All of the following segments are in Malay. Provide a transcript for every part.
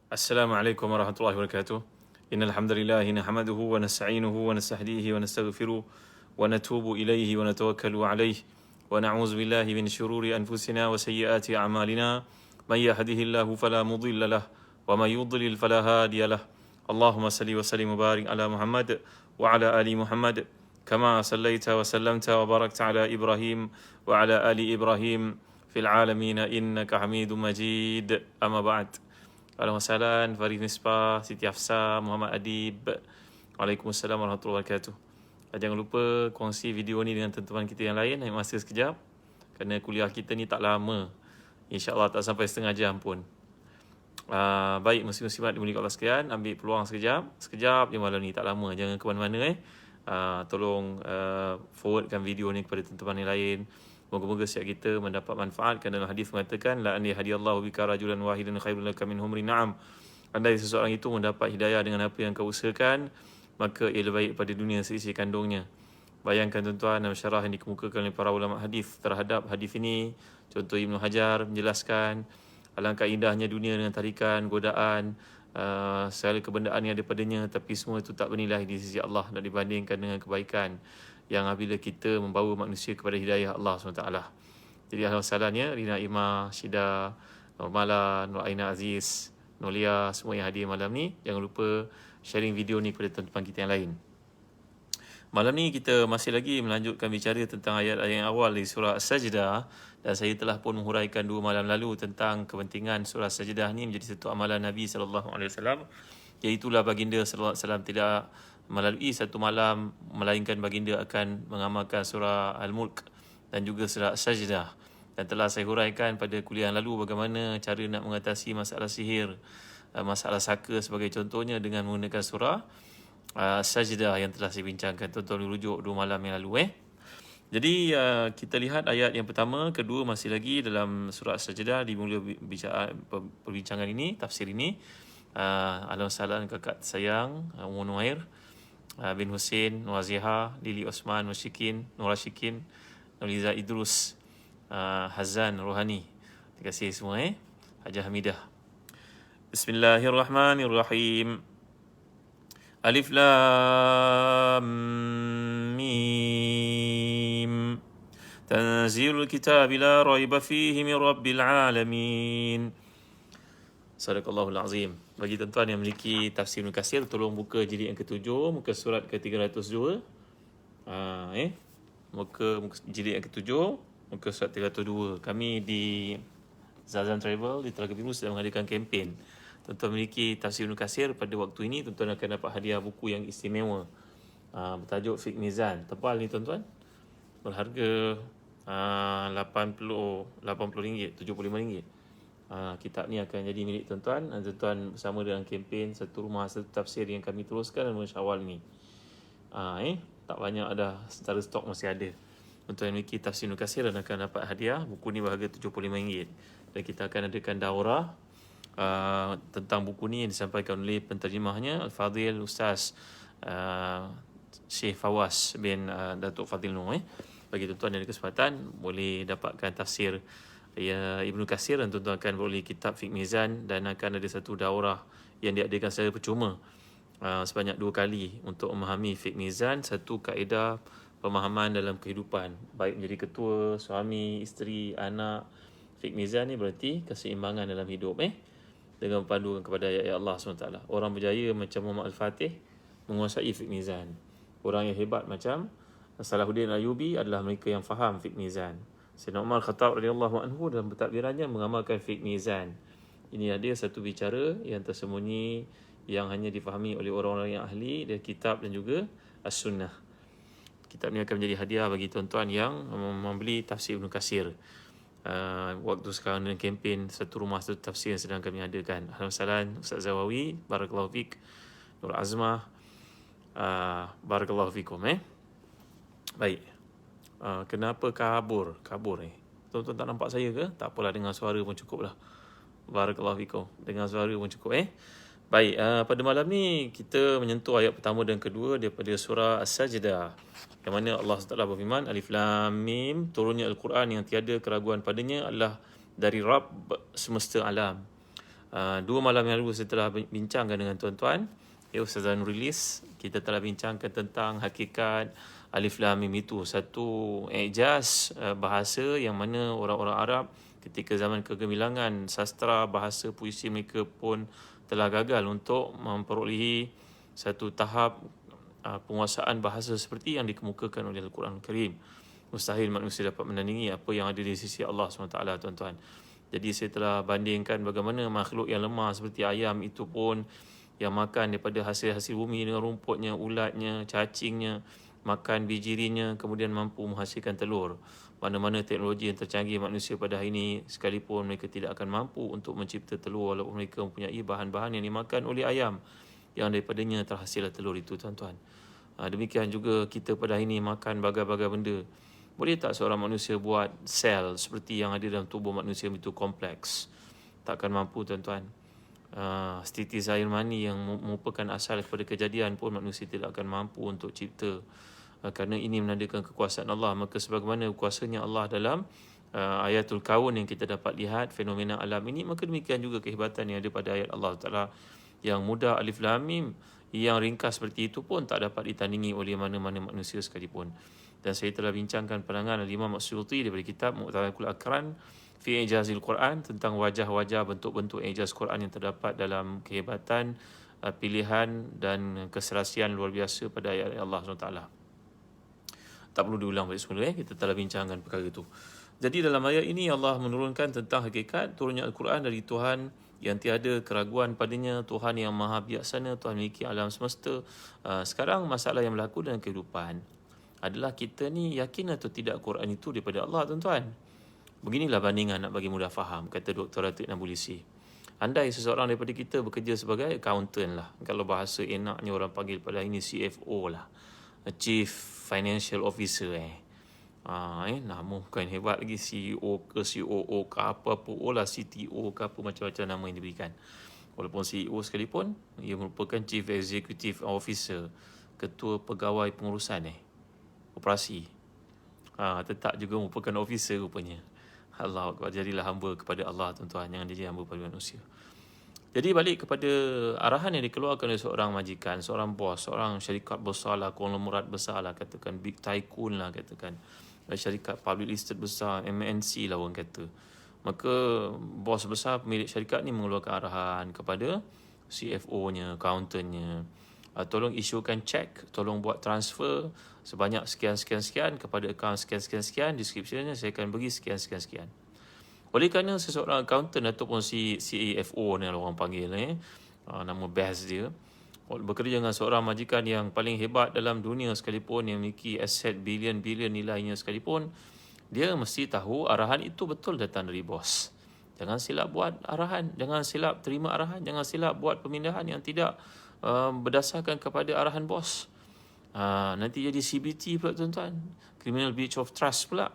السلام عليكم ورحمة الله وبركاته. إن الحمد لله نحمده ونستعينه ونستهديه ونستغفره ونتوب إليه ونتوكل عليه ونعوذ بالله من شرور أنفسنا وسيئات أعمالنا. من يهده الله فلا مضل له ومن يضلل فلا هادي له. اللهم صل وسلم وبارك على محمد وعلى آل محمد كما صليت وسلمت وباركت على إبراهيم وعلى آل إبراهيم في العالمين إنك حميد مجيد. أما بعد. Waalaikumsalam, Farid Misbah, Siti Hafsah, Muhammad Adib. Waalaikumsalam warahmatullahi wabarakatuh. Jangan lupa kongsi video ni dengan teman-teman kita yang lain. Ambil masa sekejap. Kerana kuliah kita ni tak lama. InsyaAllah tak sampai setengah jam pun. Baik, muslim-muslimat dimuliakan Allah sekalian. Ambil peluang sekejap je malam ni. Tak lama. Jangan ke mana-mana. Tolong forwardkan video ni kepada teman-teman yang lain. Moga-moga setiap kita mendapat manfaat. Kerana dalam hadis mengatakan, la an yahdiyallahu bika rajulan wahidan khairun laka min humri na'am. Andai seseorang itu mendapat hidayah dengan apa yang kau usahakan, maka ia lebih baik pada dunia seisi kandungnya. Bayangkan tuan-tuan dalam syarah yang dikemukakan oleh para ulama hadis terhadap hadis ini. Contoh Ibnu Hajar menjelaskan alangkah indahnya dunia dengan tarikan, godaan, segala kebendaan yang ada padanya, tapi semua itu tak bernilai di sisi Allah dan dibandingkan dengan kebaikan yang apabila kita membawa manusia kepada hidayah Allah SWT. Jadi alhamdulillahnya Rina Ima, Syida, Nur Mala, Nur Aina Aziz, Nolia, semua yang hadir malam ni, jangan lupa sharing video ni kepada teman-teman kita yang lain. Malam ni kita masih lagi melanjutkan bicara tentang ayat-ayat yang awal di surah As-Sajdah, dan saya telah pun menghuraikan 2 malam lalu tentang kepentingan surah As-Sajdah ni menjadi satu amalan Nabi SAW, iaitulah baginda SAW tidak melalui satu malam melainkan baginda akan mengamalkan surah Al-Mulk dan juga surah As-Sajdah. Dan telah saya huraikan pada kuliah lalu bagaimana cara nak mengatasi masalah sihir, masalah saka sebagai contohnya dengan menggunakan surah As-Sajdah yang telah saya bincangkan. Tuan-tuan rujuk 2 malam yang lalu. Jadi kita lihat ayat yang pertama, kedua masih lagi dalam surah As-Sajdah. Dimula perbincangan ini, tafsir ini. Alhamdulillah kakak sayang Ummu Nuair bin Hussein, Nuaziha, Lili Osman, Musyikin, Nur Rasyikin, Nuliza Idrus, Hazan Rohani. Terima kasih semua. Hajah Hamidah. Bismillahirrahmanirrahim. Alif Lam Mim. Tanzilul kitab la raiba fihi min rabbil alamin. Sadaqallahul azim. Bagi tuan-tuan yang memiliki tafsir Ibn Katsir, tolong buka jilid yang ke-7, muka surat ke-302. Muka jilid yang ke-7, muka surat 302. Kami di Zazan Travel di Telaga Biru sedang mengadakan kempen. Tuan-tuan memiliki tafsir Ibn Katsir, pada waktu ini tuan-tuan akan dapat hadiah buku yang istimewa. Bertajuk Fiqh Mizan. Tebal ni tuan-tuan. Berharga RM80, RM75. Kitab ni akan jadi milik tuan-tuan. Tuan-tuan bersama dengan kempen satu rumah satu tafsir yang kami teruskan dalam bulan Syawal ni. Tak banyak dah, secara stok masih ada. Tuan-tuan memiliki tafsir Ibn Katsir dan akan dapat hadiah. Buku ni berharga RM75. Dan kita akan adakan daurah tentang buku ni yang disampaikan oleh penterjemahnya Al-Fadhil Ustaz Syekh Fawaz bin Datuk Fadhil Nur. Bagi tuan-tuan yang ada kesempatan boleh dapatkan tafsir Ibnu Katsir, dan tuan-tuan akan beroleh kitab Fiqh Mizan, dan akan ada satu daurah yang diadakan secara percuma sebanyak 2 kali untuk memahami Fiqh Mizan, satu kaedah pemahaman dalam kehidupan, baik menjadi ketua, suami, isteri, anak. Fiqh Mizan ni berarti keseimbangan dalam hidup dengan berpandukan kepada ayat Allah SWT. Orang berjaya macam Muhammad Al-Fatih menguasai Fiqh Mizan. Orang yang hebat macam Salahuddin Ayyubi adalah mereka yang faham Fiqh Mizan. Sayyidina Umar Khattab radhiyallahu anhu dalam bertakbirannya mengamalkan Fiqh Mizan. Ini ada satu bicara yang tersembunyi yang hanya difahami oleh orang-orang yang ahli dari kitab dan juga As-Sunnah. Kitab ini akan menjadi hadiah bagi tuan-tuan yang membeli tafsir Ibn Katsir. Waktu sekarang dengan kempen satu rumah satu tafsir yang sedang kami adakan. Alhamdulillah, Ustaz Zawawi, barakallahu fik. Nur Azmah, barakallahu fikum. Baik. Kenapa kabur? Tuan-tuan tak nampak saya ke? Tak apalah, dengar suara pun cukup lah. Barakallahu fikum. Dengar suara pun cukup. Baik, pada malam ni kita menyentuh ayat pertama dan kedua daripada surah As-Sajdah, yang mana Allah SWT berfirman, Alif Lam Mim, turunnya Al-Quran yang tiada keraguan padanya adalah dari Rabb semesta alam. 2 malam yang lalu saya telah bincangkan dengan tuan-tuan, ya, Ustazah Nurilis, kita telah bincangkan tentang hakikat Alif Lam Mim itu satu ijaz bahasa yang mana orang-orang Arab ketika zaman kegemilangan sastra bahasa puisi mereka pun telah gagal untuk memperolehi satu tahap penguasaan bahasa seperti yang dikemukakan oleh Al-Quran Al-Karim. Mustahil manusia dapat menandingi apa yang ada di sisi Allah SWT, tuan-tuan. Jadi saya telah bandingkan bagaimana makhluk yang lemah seperti ayam itu pun yang makan daripada hasil-hasil bumi dengan rumputnya, ulatnya, cacingnya, makan bijirinya, kemudian mampu menghasilkan telur. Mana-mana teknologi yang tercanggih manusia pada hari ini, sekalipun mereka tidak akan mampu untuk mencipta telur walaupun mereka mempunyai bahan-bahan yang dimakan oleh ayam yang daripadanya terhasil telur itu, tuan-tuan. Demikian juga kita pada hari ini makan bagai-bagai benda. Boleh tak seorang manusia buat sel seperti yang ada dalam tubuh manusia itu kompleks? Takkan mampu, tuan-tuan. Setitis air mani yang merupakan asal daripada kejadian pun manusia tidak akan mampu untuk cipta. Kerana ini menandakan kekuasaan Allah. Maka sebagaimana kuasanya Allah dalam ayatul kaun yang kita dapat lihat fenomena alam ini, maka demikian juga kehebatan yang ada pada ayat Allah Ta'ala yang mudah Alif Lam Mim, yang ringkas seperti itu pun tak dapat ditandingi oleh mana-mana manusia sekalipun. Dan saya telah bincangkan pandangan Imam As-Suyuti daripada kitab Mu'tarakul Akran fi Ijazil Quran tentang wajah-wajah bentuk-bentuk ijaz Quran yang terdapat dalam kehebatan, pilihan dan keserasian luar biasa pada ayat Allah SWT. Tak perlu diulang balik semula, kita telah bincangkan perkara itu. Jadi dalam ayat ini Allah menurunkan tentang hakikat turunnya Al-Quran dari Tuhan yang tiada keraguan padanya, Tuhan yang maha bijaksana, Tuhan memiliki alam semesta. Sekarang masalah yang berlaku dalam kehidupan adalah kita ni yakin atau tidak Quran itu daripada Allah, tuan-tuan. Beginilah bandingan nak bagi mudah faham, kata Dr. Atik Nabulisi. Andai seseorang daripada kita bekerja sebagai accountant lah, kalau bahasa enaknya orang panggil pada ini CFO lah, Chief Financial Officer nama bukan hebat lagi, CEO ke COO ke apa-apa lah, CTO ke apa, macam-macam nama yang diberikan. Walaupun CEO sekalipun, ia merupakan Chief Executive Officer, ketua pegawai pengurusan operasi. Tetap juga merupakan officer rupanya. Allah Akbar, jadilah hamba kepada Allah, tuan-tuan, jangan jadi hamba pada manusia. Jadi balik kepada arahan yang dikeluarkan oleh seorang majikan, seorang bos, seorang syarikat besar lah, konglomerat besar lah, katakan big tycoon lah, katakan syarikat public listed besar, MNC lah orang kata. Maka bos besar pemilik syarikat ni mengeluarkan arahan kepada CFO-nya, accountant-nya, tolong isukan cek, tolong buat transfer sebanyak sekian-sekian-sekian kepada akaun sekian-sekian-sekian, description-nya saya akan bagi sekian-sekian-sekian. Oleh kerana seseorang accountant ataupun CFO ni orang panggil nama best dia, bekerja dengan seorang majikan yang paling hebat dalam dunia sekalipun, yang memiliki aset bilion-bilion nilainya sekalipun, dia mesti tahu arahan itu betul datang dari bos. Jangan silap buat arahan, jangan silap terima arahan, jangan silap buat pemindahan yang tidak berdasarkan kepada arahan bos. Nanti jadi CBT pula, tuan-tuan, Criminal Breach of Trust pula.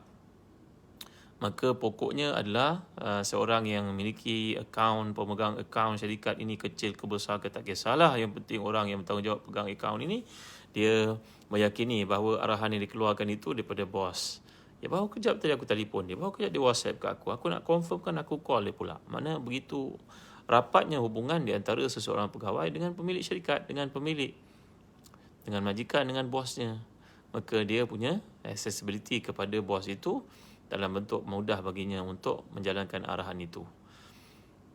Maka pokoknya adalah seorang yang memiliki akaun, pemegang akaun syarikat ini kecil ke besar ke tak kisahlah. Yang penting orang yang bertanggungjawab pegang akaun ini, dia meyakini bahawa arahan yang dikeluarkan itu daripada bos. Ya, baru kejap tadi aku telefon dia, baru kejap dia WhatsApp ke aku nak confirmkan, aku call dia pula. Mana begitu rapatnya hubungan di antara seseorang pegawai dengan pemilik syarikat, dengan pemilik, dengan majikan, dengan bosnya. Maka dia punya accessibility kepada bos itu dalam bentuk mudah baginya untuk menjalankan arahan itu.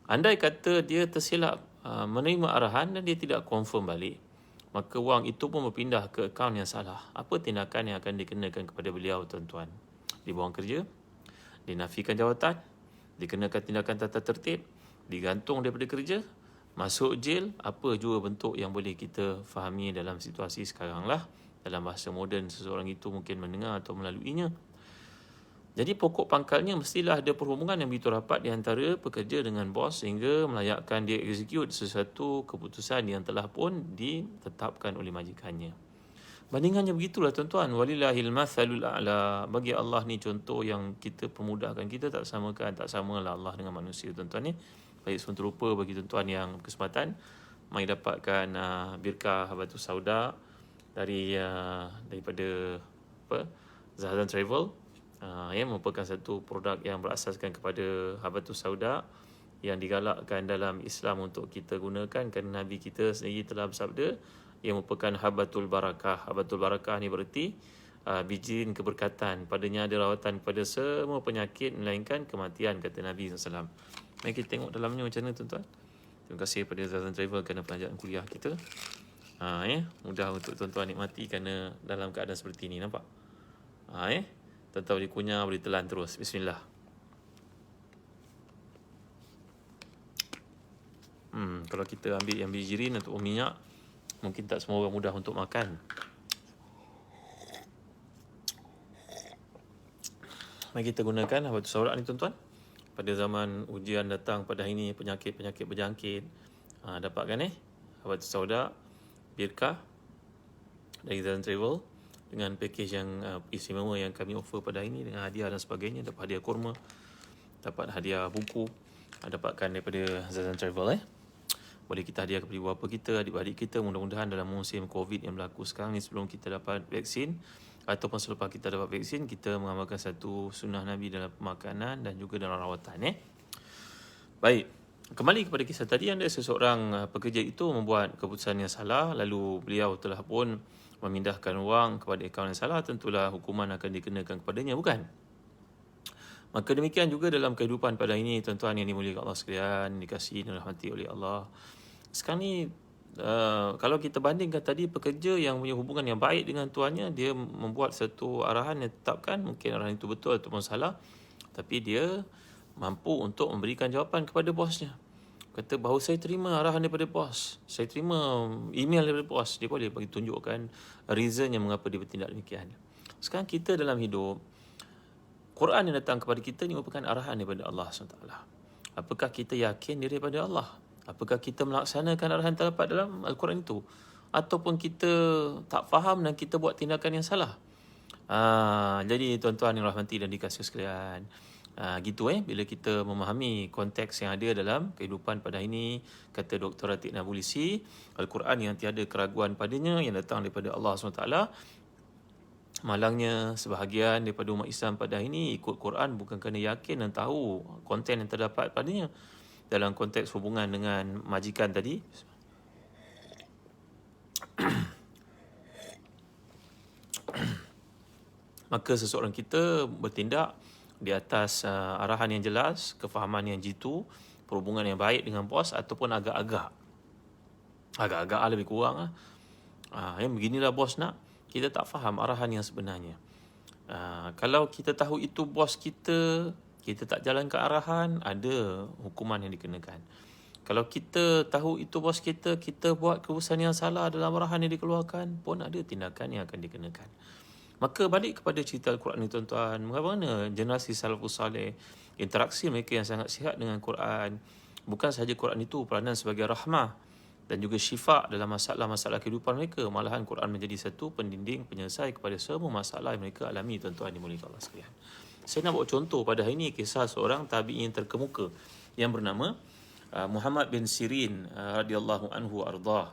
Andai kata dia tersilap menerima arahan dan dia tidak confirm balik, maka wang itu pun berpindah ke akaun yang salah. Apa tindakan yang akan dikenakan kepada beliau, tuan-tuan? Dibuang kerja, dinafikan jawatan, dikenakan tindakan tata tertib, digantung daripada kerja, masuk jail, apa juga bentuk yang boleh kita fahami dalam situasi sekarang lah. Dalam bahasa moden, seseorang itu mungkin mendengar atau melaluinya. Jadi pokok pangkalnya mestilah ada perhubungan yang begitu rapat di antara pekerja dengan bos sehingga melayakkan dia execute sesuatu keputusan yang telah pun ditetapkan oleh majikannya. Bandingannya begitulah, tuan-tuan. Walillahil mathalul a'la. Bagi Allah ni contoh yang kita permudahkan. Kita tak samakan, tak samalah Allah dengan manusia, tuan-tuan ni. Baik, sebentar lupa bagi tuan-tuan yang kesempatan, mari dapatkan birkah Habatus Sauda daripada Zahzan Travel. Merupakan satu produk yang berasaskan kepada Habatus Sauda yang digalakkan dalam Islam untuk kita gunakan, kerana Nabi kita sendiri telah bersabda yang merupakan habatul barakah. Habatul barakah ni berarti bijin keberkatan, padanya ada rawatan kepada semua penyakit melainkan kematian, kata Nabi SAW. Mari kita tengok dalamnya macam mana tuan-tuan. Terima kasih kepada Zazan Travel kerana pelajaran kuliah kita. Mudah untuk tuan-tuan nikmati kerana dalam keadaan seperti ini, nampak? Tuan-tuan boleh kunyah, boleh telan terus. Bismillah. Kalau kita ambil yang bijirin untuk minyak, mungkin tak semua orang mudah untuk makan. Mari kita gunakan habatus sauda ni tuan-tuan. Pada zaman ujian datang pada hari ini, penyakit-penyakit berjangkit, dapatkan habatus sauda Birkah dari Zazan Travel dengan package yang istimewa yang kami offer pada hari ini, dengan hadiah dan sebagainya. Dapat hadiah kurma, dapat hadiah buku, dapatkan daripada Zazan Travel. Boleh kita hadiah kepada ibu bapa kita, adik-adik kita. Mudah-mudahan dalam musim COVID yang berlaku sekarang ni, sebelum kita dapat vaksin ataupun selepas kita dapat vaksin, kita mengamalkan satu sunnah Nabi dalam pemakanan dan juga dalam rawatan. Baik, kembali kepada kisah tadi. Ada seseorang pekerja itu membuat keputusan yang salah, lalu beliau telah pun memindahkan wang kepada akaun yang salah. Tentulah hukuman akan dikenakan kepadanya, bukan? Maka demikian juga dalam kehidupan pada ini, tuan-tuan yang dimuliakan Allah sekalian, dikasihi dan dirahmati oleh Allah. Sekarang ni kalau kita bandingkan tadi, pekerja yang punya hubungan yang baik dengan tuannya, dia membuat satu arahan yang tetapkan, mungkin arahan itu betul ataupun salah, tapi dia mampu untuk memberikan jawapan kepada bosnya. Kata bahawa saya terima arahan daripada bos, saya terima email daripada bos. Dia boleh bagi tunjukkan reason yang mengapa dia bertindak demikian. Sekarang kita dalam hidup, Quran yang datang kepada kita ni merupakan arahan daripada Allah SWT. Apakah kita yakin dia daripada Allah? Apakah kita melaksanakan arahan terdapat dalam Al-Quran itu? Ataupun kita tak faham dan kita buat tindakan yang salah? Jadi tuan-tuan yang rahmati dan dikasihi sekalian, bila kita memahami konteks yang ada dalam kehidupan pada ini, kata Dr. Atik Nabulisi, Al-Quran yang tiada keraguan padanya, yang datang daripada Allah SWT. Malangnya sebahagian daripada umat Islam pada ini ikut Quran bukan kerana yakin dan tahu konten yang terdapat padanya. Dalam konteks hubungan dengan majikan tadi, maka seseorang kita bertindak di atas arahan yang jelas, kefahaman yang jitu, perhubungan yang baik dengan bos, ataupun agak-agak lebih kurang yang beginilah bos nak, kita tak faham arahan yang sebenarnya. Kalau kita tahu itu bos kita, kita tak jalankan arahan, ada hukuman yang dikenakan. Kalau kita tahu itu bos kita, kita buat keputusan yang salah dalam arahan yang dikeluarkan, pun ada tindakan yang akan dikenakan. Maka balik kepada cerita Al-Quran ni tuan-tuan, bagaimana generasi salafus saleh, interaksi mereka yang sangat sihat dengan Quran. Bukan sahaja Quran itu peranan sebagai rahmah dan juga syifa dalam masalah-masalah kehidupan mereka, malahan Quran menjadi satu pendinding, penyelesai kepada semua masalah yang mereka alami, tuan-tuan dimuliakan Allah sekalian. Saya nak buat contoh pada hari ini kisah seorang tabi'in terkemuka yang bernama Muhammad bin Sirin radhiyallahu anhu ardah.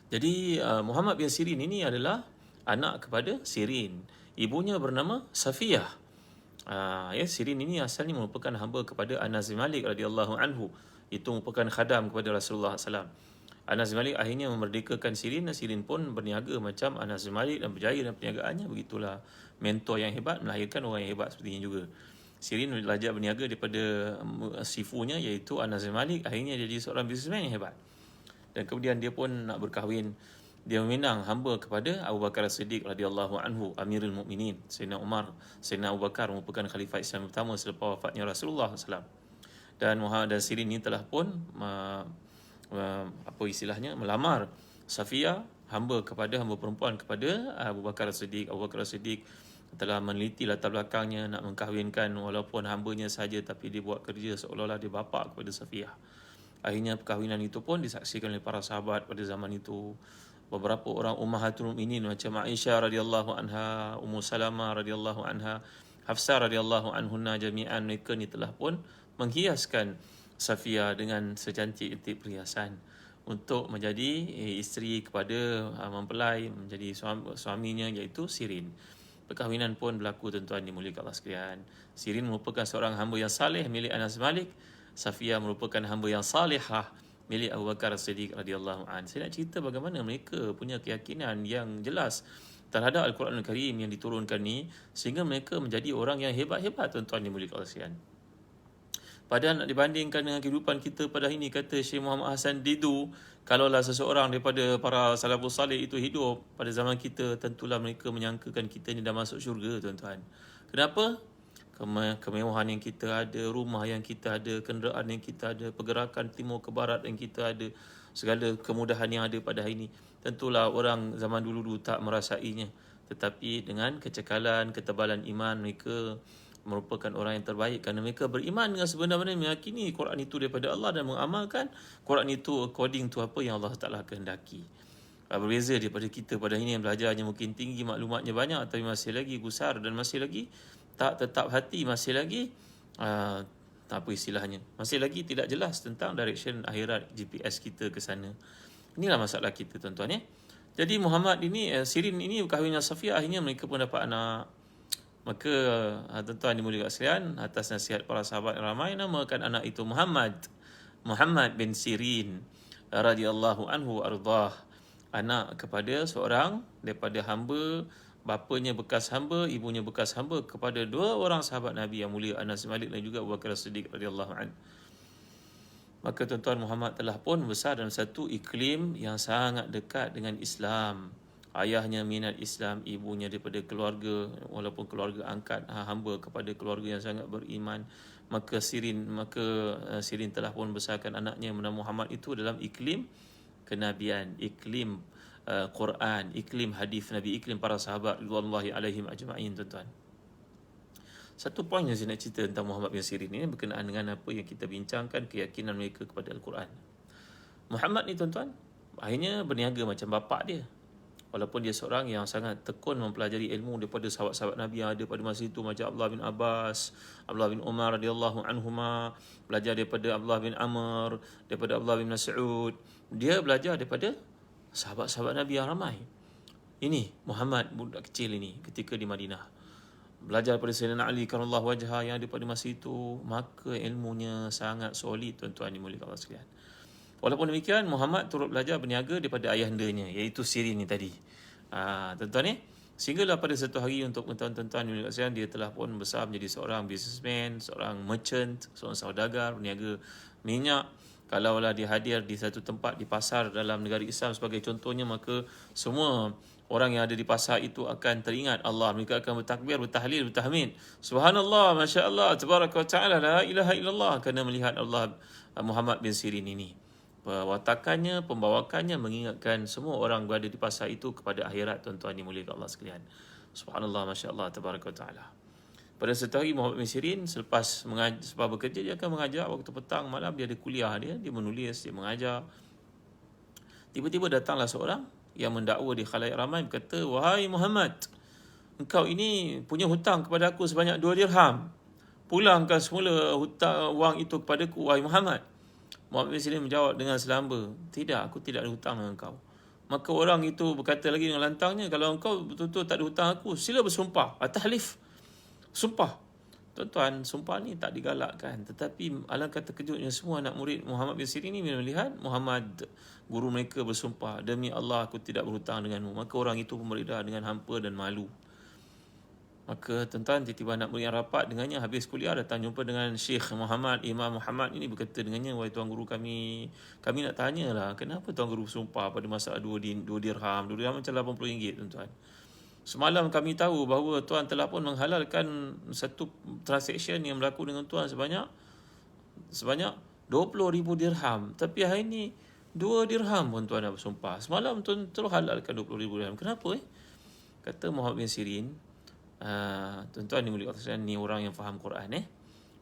Jadi Muhammad bin Sirin ini adalah anak kepada Sirin. Ibunya bernama Safiyah. Sirin ini asalnya merupakan hamba kepada Anas bin Malik radhiyallahu anhu. Itu merupakan khadam kepada Rasulullah SAW. Anas bin Malik akhirnya memerdekakan Sirin, dan Sirin pun berniaga macam Anas bin Malik dan berjaya dalam perniagaannya. Begitulah mentor yang hebat melahirkan orang yang hebat seperti ini juga. Sirin belajar berniaga daripada sifunya iaitu Anas bin Malik, akhirnya jadi seorang bisnesmen yang hebat. Dan kemudian dia pun nak berkahwin. Dia meminang hamba kepada Abu Bakar As-Siddiq radhiyallahu anhu, Amirul Mukminin. Sayyidina Abu Bakar merupakan khalifah Islam pertama selepas wafatnya Rasulullah SAW. Dan Sirin ini telah pun melamar Safiyah, hamba perempuan kepada Abu Bakar As-Siddiq. Abu Bakar As-Siddiq telah meneliti latar belakangnya, nak mengkahwinkan walaupun hambanya saja, tapi dia buat kerja seolah-olah dia bapa kepada Safiyah. Akhirnya perkahwinan itu pun disaksikan oleh para sahabat pada zaman itu. Beberapa orang ummahatul mukminin macam Aisyah radhiyallahu anha, Ummu Salamah radhiyallahu anha, Hafsah radhiyallahu anhunna jami'an, mereka ni telah pun menghiaskan Safiyah dengan secantik perhiasan untuk menjadi isteri kepada mempelai, menjadi suaminya iaitu Sirin. Perkahwinan pun berlaku, tuan-tuan dimuliakan Allah sekalian. Sirin merupakan seorang hamba yang saleh milik Anas Malik, Safiyah merupakan hamba yang salihah milik Abu Bakar As-Siddiq radhiyallahu an. Saya nak cerita bagaimana mereka punya keyakinan yang jelas terhadap Al-Quranul Karim yang diturunkan ni, sehingga mereka menjadi orang yang hebat-hebat, tuan-tuan dimuliakan Allah sekalian. Padahal nak dibandingkan dengan kehidupan kita pada hari ini, kata Syekh Muhammad Hassan Didu, kalaulah seseorang daripada para salafus salih itu hidup pada zaman kita, tentulah mereka menyangkakan kita ni dah masuk syurga, tuan-tuan. Kenapa? Kemewahan yang kita ada, rumah yang kita ada, kenderaan yang kita ada, pergerakan timur ke barat yang kita ada, segala kemudahan yang ada pada hari ini. Tentulah orang zaman dulu tak merasainya. Tetapi dengan kecekalan, ketebalan iman, mereka merupakan orang yang terbaik kerana mereka beriman dengan sebenar-benar, meyakini Quran itu daripada Allah dan mengamalkan Quran itu according to apa yang Allah Ta'ala kehendaki. Berbeza daripada kita pada ini yang belajarnya mungkin tinggi, maklumatnya banyak, tapi masih lagi gusar dan masih lagi tak tetap hati, masih lagi apa istilahnya, masih lagi tidak jelas tentang direction akhirat, GPS kita ke sana. Inilah masalah kita, tuan-tuan ya. Jadi Muhammad ini, Sirin ini berkahwin dengan Safiyah, akhirnya mereka pun dapat anak. Maka tuan-tuan dimuliakan sekalian, atas nasihat para sahabat ramai, namakan anak itu Muhammad bin Sirin radhiyallahu anhu ardah, anak kepada seorang daripada hamba, bapanya bekas hamba, ibunya bekas hamba, kepada dua orang sahabat Nabi yang mulia, Anas bin Malik dan juga Abu Bakar As-Siddiq radhiyallahu anhu. Maka tuan-tuan, Muhammad telah pun besar dalam satu iklim yang sangat dekat dengan Islam. Ayahnya minat Islam, ibunya daripada keluarga, walaupun keluarga angkat, hamba kepada keluarga yang sangat beriman. Maka Sirin telah pun besarkan anaknya bernama Muhammad itu dalam iklim kenabian, iklim Quran, iklim hadis Nabi, iklim para sahabat ridwanullahi alaihim ajma'in, tuan-tuan. Satu poin yang saya nak cerita tentang Muhammad bin Sirin ini berkenaan dengan apa yang kita bincangkan, keyakinan mereka kepada Al-Quran. Muhammad ni, tuan-tuan, akhirnya berniaga macam bapak dia. Walaupun dia seorang yang sangat tekun mempelajari ilmu daripada sahabat-sahabat Nabi yang ada pada masa itu, macam Abdullah bin Abbas, Abdullah bin Umar radhiyallahu anhuma, belajar daripada Abdullah bin Amr, daripada Abdullah bin Mas'ud. Dia belajar daripada sahabat-sahabat Nabi yang ramai. Ini Muhammad, budak kecil ini, ketika di Madinah, belajar daripada Sayyidina Ali karramallahu wajhah yang ada pada masa itu. Maka ilmunya sangat solid, tuan-tuan dimuliakan Allah sekalian. Walaupun demikian, Muhammad turut belajar berniaga daripada ayahandanya, iaitu Sirin ni tadi. Tuan-tuan ni, sehinggalah pada satu hari, untuk tuan-tuan dia telah pun besar menjadi seorang businessman, seorang merchant, seorang saudagar, berniaga minyak. Kalaulah dia hadir di satu tempat di pasar dalam negara Islam sebagai contohnya, maka semua orang yang ada di pasar itu akan teringat Allah. Mereka akan bertakbir, bertahlil, bertahmid. Subhanallah, Masya Allah, Tabaraka wa Ta'ala, la ilaha illallah, kerana melihat Allah Muhammad bin Sirin ini. Watakannya, pembawakannya mengingatkan semua orang berada di pasar itu kepada akhirat, tuan-tuan dimuliakan Allah sekalian. Subhanallah, Masya Allah, Tabaraka wa Ta'ala. Pada satu hari, Muhammad bin Sirin selepas bekerja, dia akan mengajar. Waktu petang, malam, dia ada kuliah dia menulis, dia mengajar. Tiba-tiba datanglah seorang yang mendakwa di khalayak ramai, berkata, "Wahai Muhammad, engkau ini punya hutang kepada aku sebanyak 2 dirham. Pulangkan semula hutang wang itu kepadaku, wahai Muhammad." Muhammad bin Sirin menjawab dengan selamba, "Tidak, aku tidak ada hutang dengan engkau." Maka orang itu berkata lagi dengan lantangnya, "Kalau engkau betul-betul tak ada hutang aku, sila bersumpah, tahlif, sumpah." Tuan-tuan, sumpah ni tak digalakkan, tetapi alangkah terkejutnya semua anak murid Muhammad bin Sirin ini bila melihat Muhammad, guru mereka, bersumpah, "Demi Allah, aku tidak berhutang denganmu." Maka orang itu pun beredar dengan hampa dan malu. Maka tuan-tuan, tiba-tiba anak murid yang rapat dengannya habis kuliah datang jumpa dengan Syekh Muhammad, Imam Muhammad ini, berkata dengannya, "Wahai tuan guru kami nak tanyalah, kenapa tuan guru bersumpah pada masalah 2 dirham? 2 dirham macam RM80, tuan-tuan. Semalam kami tahu bahawa tuan telah pun menghalalkan satu transaction yang berlaku dengan tuan sebanyak 20,000 dirham. Tapi hari ini 2 dirham pun tuan dah bersumpah. Semalam tuan terus halalkan 20,000 dirham. Kenapa? Kata Muhammad bin Sirin, tuan-tuan dimuliakan, ni orang yang faham Quran.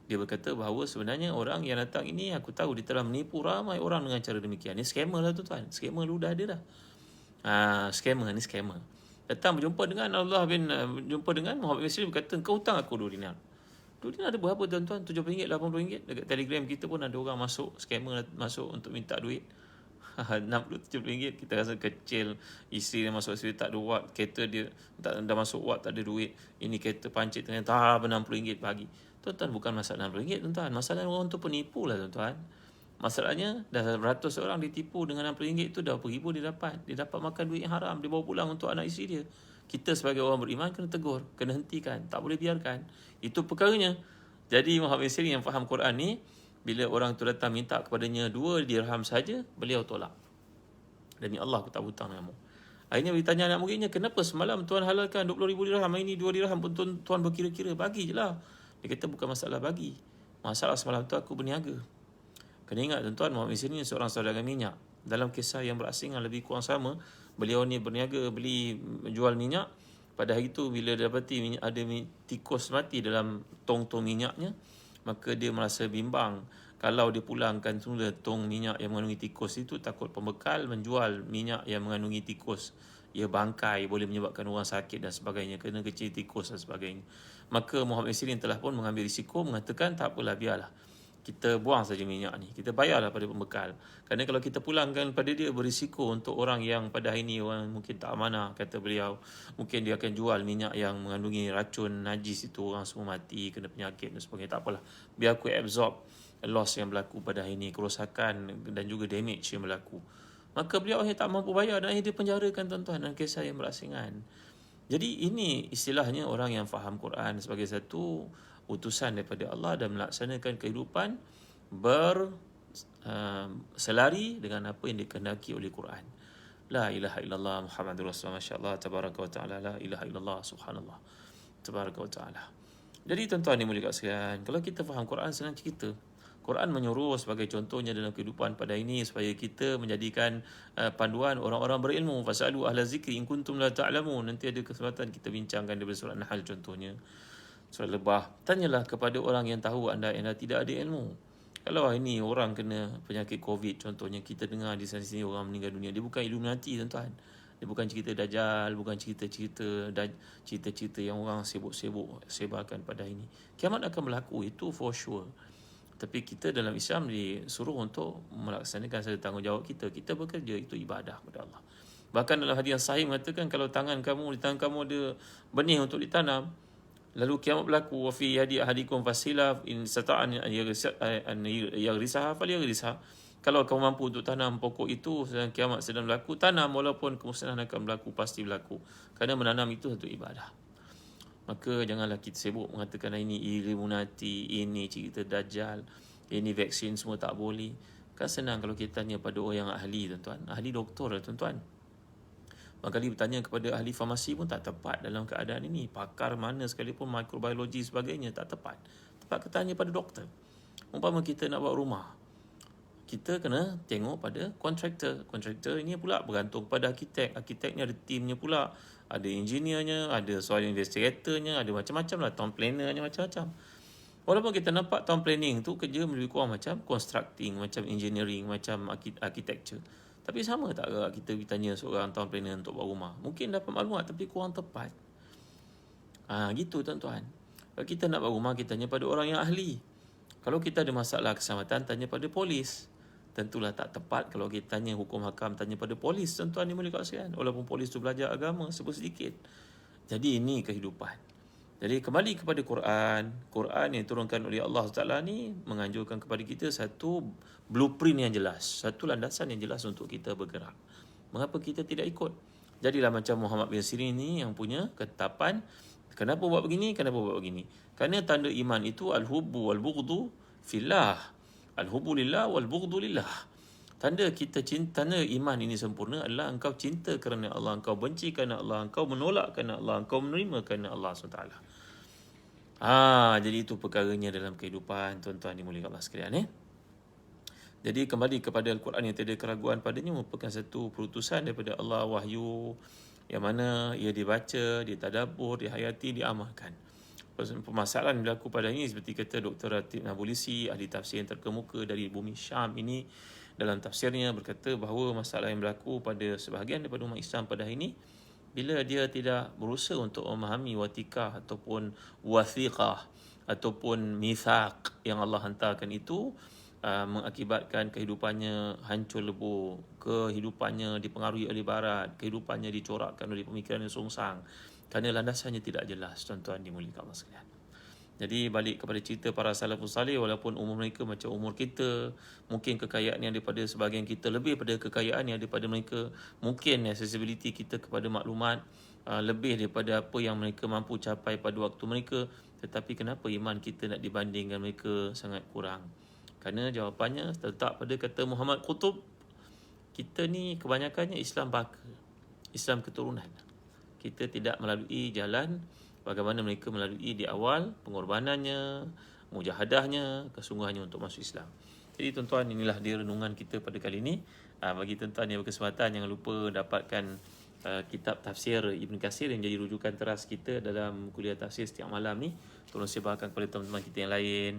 Dia berkata bahawa sebenarnya orang yang datang ini, aku tahu dia telah menipu ramai orang dengan cara demikian. Ni scammer lah, tuan-tuan. Scammer dulu dah ada dah. Scammer. Datang berjumpa dengan Muhammad bin Sirin, berkata, "Kau hutang aku 2 dinar." 2 dinar ada berapa, tuan-tuan? RM70, RM80. Dekat Telegram kita pun ada orang masuk, scammer masuk untuk minta duit. RM60-70, kita rasa kecil. Isteri dia masuk sini tak ada wad, kereta dia dah masuk wad, tak ada duit. Ini kereta pancit ternyata RM60 bagi. Tuan-tuan, bukan masalah RM60, tuan-tuan. Masalah orang tu penipu lah, tuan-tuan. Masalahnya dah ratus orang ditipu dengan RM60 tu, dah berapa ribu dia dapat. Dia dapat makan duit yang haram, dia bawa pulang untuk anak isteri dia. Kita sebagai orang beriman kena tegur, kena hentikan, tak boleh biarkan. Itu perkaranya. Jadi Muhammad bin Sirin yang faham Quran ni, bila orang tu datang minta kepadanya 2 dirham saja, beliau tolak. Demi Allah, aku tak hutang denganmu. Akhirnya bertanya anak muridnya, kenapa semalam Tuan halalkan 20,000 dirham, hari ini 2 dirham pun Tuan berkira-kira, bagi je lah. Dia kata bukan masalah bagi. Masalah semalam tu aku berniaga. Kena ingat tuan-tuan, Muhammad bin Sirin ni seorang saudagar minyak. Dalam kisah yang berasingan lebih kurang sama, beliau ni berniaga beli jual minyak. Pada hari itu bila dapati ada tikus mati dalam tong-tong minyaknya, maka dia merasa bimbang. Kalau dia pulangkan semula tong minyak yang mengandungi tikus itu, takut pembekal menjual minyak yang mengandungi tikus. Ia bangkai, boleh menyebabkan orang sakit dan sebagainya, kena kecil tikus dan sebagainya. Maka Muhammad bin Sirin telah pun mengambil risiko, mengatakan tak apalah, biarlah. Kita buang saja minyak ni, kita bayarlah pada pembekal. Kerana kalau kita pulangkan pada dia, berisiko untuk orang yang pada hari ini orang mungkin tak amanah, kata beliau. Mungkin dia akan jual minyak yang mengandungi racun najis itu, orang semua mati, kena penyakit dan sebagainya. Tak apalah, biar aku absorb loss yang berlaku pada hari ini, kerosakan dan juga damage yang berlaku. Maka beliau akhirnya tak mampu bayar dan akhirnya dia penjarakan, tuan-tuan, dalam kisah yang berasingan. Jadi ini istilahnya orang yang faham Quran sebagai satu utusan daripada Allah dan melaksanakan kehidupan selari dengan apa yang dikehendaki oleh Quran. La ilaha illallah Muhammadur Rasulullah, masya-Allah, tabaraka wa taala, la ilaha illallah, subhanallah, tabaraka wa taala. Jadi tuan-tuan dimuliakan sekalian, kalau kita faham Quran, senang cerita. Quran menyuruh sebagai contohnya dalam kehidupan pada ini supaya kita menjadikan panduan orang-orang berilmu. Fasalu ahla zikri in kuntum la ta'lamun. Nanti ada kesempatan kita bincangkan daripada surah Nahl contohnya. Surah Lebah, tanyalah kepada orang yang tahu anda yang tidak ada ilmu. Kalau hari ini orang kena penyakit COVID contohnya, kita dengar di sini orang meninggal dunia, dia bukan Illuminati, tuan-tuan. Dia bukan cerita Dajjal, bukan cerita-cerita yang orang sibuk-sibuk sebarkan pada hari ini. Kiamat akan berlaku, itu for sure. Tapi kita dalam Islam disuruh untuk melaksanakan satu tanggungjawab kita. Kita bekerja, itu ibadah kepada Allah. Bahkan dalam hadis yang sahih mengatakan, kalau di tangan kamu ada benih untuk ditanam, lalu kiamat berlaku, wa fi yadi ahadikum fasila in sata'an yaghrisaha falyaghrishha. Kalau kamu mampu untuk tanam pokok itu sedang kiamat sedang berlaku, tanam, walaupun kemusnahan akan berlaku, pasti berlaku. Kerana menanam itu satu ibadah. Maka janganlah kita sibuk mengatakan ini Illuminati, ini cerita Dajjal, ini vaksin, semua tak boleh. Kan senang kalau kita tanya pada orang yang ahli, tuan-tuan. Ahli doktor lah, tuan-tuan. Barangkali bertanya kepada ahli farmasi pun tak tepat dalam keadaan ini. Pakar mana sekalipun, mikrobiologi sebagainya, tak tepat. Tepat kita tanya pada doktor. Umpama kita nak buat rumah, kita kena tengok pada kontraktor. Kontraktor ini pula bergantung pada arkitek. Arkitek ni ada timnya pula. Ada engineernya, ada soal investigatornya, ada macam-macam lah. Town plannernya, macam-macam. Walaupun kita nampak town planning tu kerja lebih kurang macam constructing, macam engineering, macam architecture. Tapi sama tak kita bertanya seorang town planner untuk buat rumah? Mungkin dapat maklumat tapi kurang tepat. Gitu, tuan-tuan. Kalau kita nak buat rumah, kita tanya pada orang yang ahli. Kalau kita ada masalah keselamatan, tanya pada polis. Tentulah tak tepat kalau kita tanya hukum hakam, tanya pada polis, tuan-tuan dimuliakan sekalian. Walaupun polis tu belajar agama sebut sedikit. Jadi ini kehidupan. Jadi kembali kepada Quran. Quran yang diturunkan oleh Allah Taala ni menganjurkan kepada kita satu blueprint yang jelas, satu landasan yang jelas untuk kita bergerak. Mengapa kita tidak ikut? Jadilah macam Muhammad bin Sirin ni yang punya ketetapan. Kenapa buat begini? Kenapa buat begini? Kerana tanda iman itu al-hubbu wal-bughdu fillah. Al-hubbu lillah wal-bughdu lillah. Tanda kita cinta, tanda iman ini sempurna adalah engkau cinta kerana Allah, engkau benci kerana Allah, engkau menolak kerana Allah, engkau menerima kerana Allah SWT. Jadi itu perkaranya dalam kehidupan, tuan-tuan dimuliakan Allah sekalian. Jadi kembali kepada Al-Quran yang tiada keraguan padanya merupakan satu perutusan daripada Allah, wahyu yang mana ia dibaca, ditadabbur, dihayati, diamalkan. Permasalahan yang berlaku pada ini seperti kata Dr. Ratib Nabulsi, ahli tafsir yang terkemuka dari bumi Syam ini, dalam tafsirnya berkata bahawa masalah yang berlaku pada sebahagian daripada umat Islam pada hari ini, bila dia tidak berusaha untuk memahami watikah ataupun wathiqah ataupun mithaq yang Allah hantarkan itu, mengakibatkan kehidupannya hancur lebur, kehidupannya dipengaruhi oleh barat, kehidupannya dicorakkan oleh pemikiran yang sungsang kerana landasannya tidak jelas, tuan-tuan dimuliakan Allah sekalian. Jadi balik kepada cerita para salafus salih, walaupun umur mereka macam umur kita, mungkin kekayaan yang daripada sebahagian kita lebih pada kekayaan yang daripada mereka, mungkin accessibility kita kepada maklumat lebih daripada apa yang mereka mampu capai pada waktu mereka, tetapi kenapa iman kita nak dibandingkan mereka sangat kurang? Kerana jawapannya terletak pada kata Muhammad Qutub, kita ni kebanyakannya Islam baka, Islam keturunan. Kita tidak melalui jalan bagaimana mereka melalui di awal, pengorbanannya, mujahadahnya, kesungguhannya untuk masuk Islam. Jadi tuan-tuan, inilah dia renungan kita pada kali ini. Bagi tuan-tuan yang berkesempatan, jangan lupa dapatkan kitab tafsir Ibn Katsir yang jadi rujukan teras kita dalam kuliah tafsir setiap malam ni. Tolong sebarkan kepada teman-teman kita yang lain.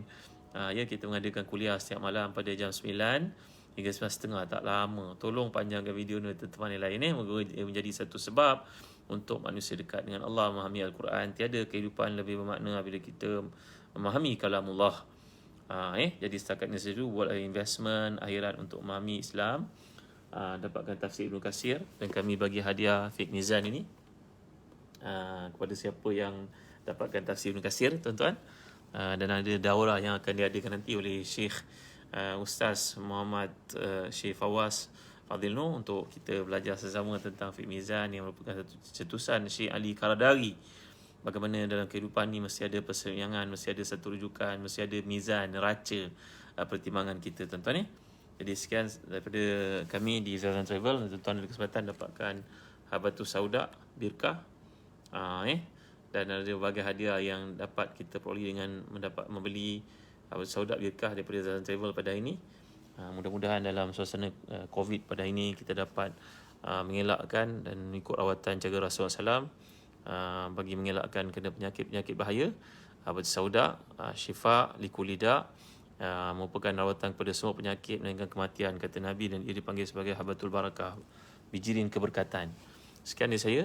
Kita mengadakan kuliah setiap malam pada jam 9 hingga 9.30, tak lama. Tolong panjangkan video ni teman-teman yang lain menjadi satu sebab untuk manusia dekat dengan Allah, memahami Al-Quran. Tiada kehidupan lebih bermakna bila kita memahami kalamullah. Jadi setakat ini saja, buat investment akhirat untuk memahami Islam. Dapatkan tafsir Ibn Katsir, dan kami bagi hadiah fake mizan ini kepada siapa yang dapatkan tafsir Ibn Katsir, tuan-tuan. Dan ada daurah yang akan diadakan nanti oleh Syekh Ustaz Muhammad Syekh Fawaz Fadil Nur, untuk kita belajar sesama tentang fiqh mizan yang merupakan satu cetusan Syekh Ali Karadari. Bagaimana dalam kehidupan ni mesti ada perseimbangan, mesti ada satu rujukan, mesti ada mizan, neraca pertimbangan kita, tuan-tuan. Jadi sekian daripada kami di Zazan Travel. Tuan-tuan ada kesempatan dapatkan Habatus Sauda Birkah, dan ada berbagai hadiah yang dapat kita peroleh dengan membeli Habatus Sauda Birkah daripada Zazan Travel pada hari ini. Mudah-mudahan dalam suasana COVID pada hari ini kita dapat mengelakkan dan mengikut rawatan jaga Rasulullah SAW bagi mengelakkan kena penyakit-penyakit bahaya. Habatus Sauda syifa likulida, merupakan rawatan kepada semua penyakit melainkan kematian, kata Nabi, dan ia dipanggil sebagai Habatul Barakah, bijirin keberkatan. Sekian dari saya.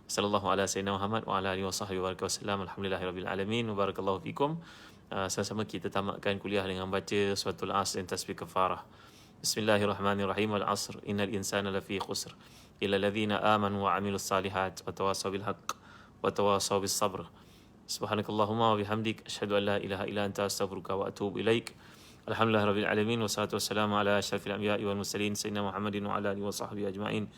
Sallallahu ala sayyidina Muhammad wa ala alihi wa sahbihi wa wasallam. Alhamdulillahirabbil alamin. Barakallahu fikum. Sama-sama kita tamatkan kuliah dengan baca suratul Asr dan tasbih kafarah. Bismillahirrahmanirrahim. Wal 'asr innal insana lafi khusr illa alladhina amanu wa 'amilus salihat wa tawasaw bil haqq wa tawasaw bis sabr. Subhanakallahumma wa bihamdik, asyhadu an la ilaha illa anta, astaghfiruka wa atubu ilaik. Alhamdulillahirabbil alamin, wassalatu wassalamu ala asyrafil anbiya'i wal mursalin sayyidina Muhammadin wa ala alihi wa sahbihi ajma'in.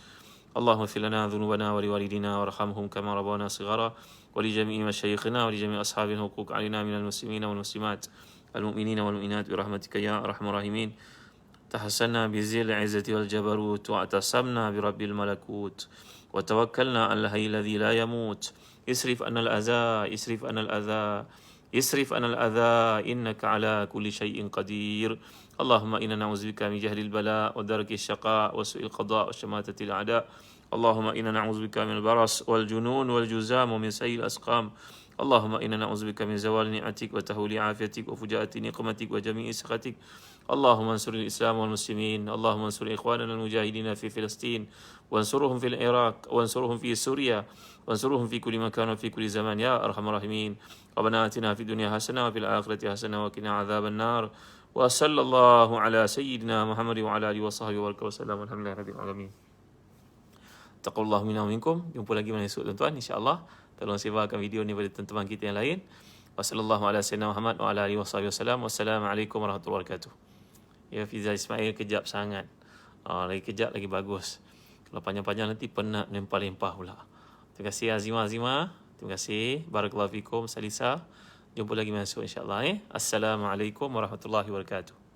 Allahumma ighfir lana dhunubana wa liwalidina warhamhum kama rabbana shighara wa li jami'i masyayikhina wa li jami'i ashabil huquq alaina minal muslimina wal muslimat al mu'minina wal mu'minat bi rahmatika ya arhamar rahimin. Tahassanna bi zil 'izzati wal jabarut wa atasamna bi rabbil malakut wa tawakkalna 'alal hayyil ladzi la yamut. Isrif anal adha, isrif anal adha, isrif anal adha, innaka ala kulli syai'in qadir. Allahumma inna na'udzubika min jahdil bala wa darki syaqa wa su'il qada wa syamatatil a'da. Allahumma inna na'udzubika min al-baras wal junun wal juzam wa min sayyi'il asqam. Allahumma inna na'udzubika min zawal ni'atik wa tahuli afiatik wa fujaati niqmatik wa jami'i sakhatik. Allahumma ansuril Islam wal muslimin. Allahumma ansur ikhwanana al-mujahidin fi Filistin, wansurhum fil Iraq, wansurhum fi Suria, wansurhum fi kulli makan wa fi kulli zaman ya arhamar rahimin. Rabbana atina fid dunya hasanah wa fil akhirati hasanah wa qina adzaban nar. Wa sallallahu ala sayyidina Muhammad wa ala alihi wa sahbihi wa sallam. Alhamdulillahirabbil alamin. Taqullahu minna wa minkum. Jumpa lagi mana esok, tuan-tuan, insya-Allah. Tolong sebarkan video ni pada teman-teman kita yang lain. Wassallallahu ala sayyidina Muhammad wa ala alihi wa sahbihi wasallam. Wassalamualaikum warahmatullahi wabarakatuh. Ya, Fiza Ismail kejap sangat. Lagi kejap lagi bagus. Kalau panjang-panjang nanti penat lempah-lempah pula. Terima kasih Azimah. Terima kasih. Barakallahu fikum Salisa. Jumpa lagi masuk insya-Allah. Assalamualaikum warahmatullahi wabarakatuh.